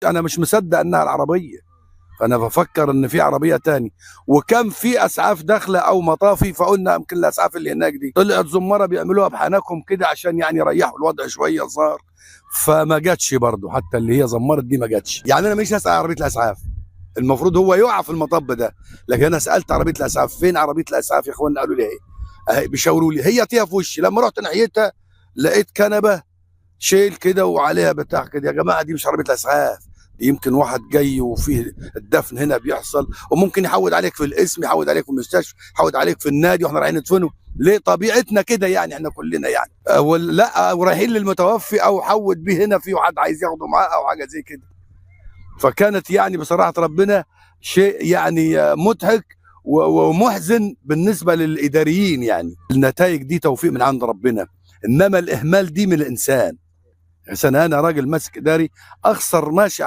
انا مش مصدق انها العربيه، فانا بفكر ان في عربيه تاني، وكان في اسعاف داخله او مطافي، فقلنا يمكن الاسعاف اللي هناك دي طلعت زماره بيعملوها بحنكهم كده عشان يعني يريحوا الوضع شويه صار، فما جاتش برضه، حتى اللي هي زمرت دي ما جاتش. يعني انا مش هسال عربيه الاسعاف، المفروض هو يقع في المطب ده، لكن انا سالت عربيه الاسعاف فين عربيه الاسعاف يا اخوانا، قالوا لي اهي، اهي بيشاوروا لي، هي طيها في وشي. لما رحت ناحيتها لقيت كنبه شيل كده وعليها بتاع كده. يا جماعه دي مش عربيه الاسعاف، دي يمكن واحد جاي وفيه الدفن هنا بيحصل، وممكن يحود عليك في الاسم، يحود عليك في المستشفى، يحود عليك في النادي واحنا رايحين ندفنه. ليه؟ طبيعتنا كده يعني، احنا كلنا يعني لا ورايحين للمتوفي او حود بيه هنا في واحد عايز ياخده معاه او حاجه زي كده. فكانت يعني بصراحه ربنا شيء يعني مضحك ومحزن بالنسبه للاداريين. يعني النتائج دي توفيق من عند ربنا، انما الاهمال دي من الانسان. عشان انا راجل ماسك اداري اخسر ماشي على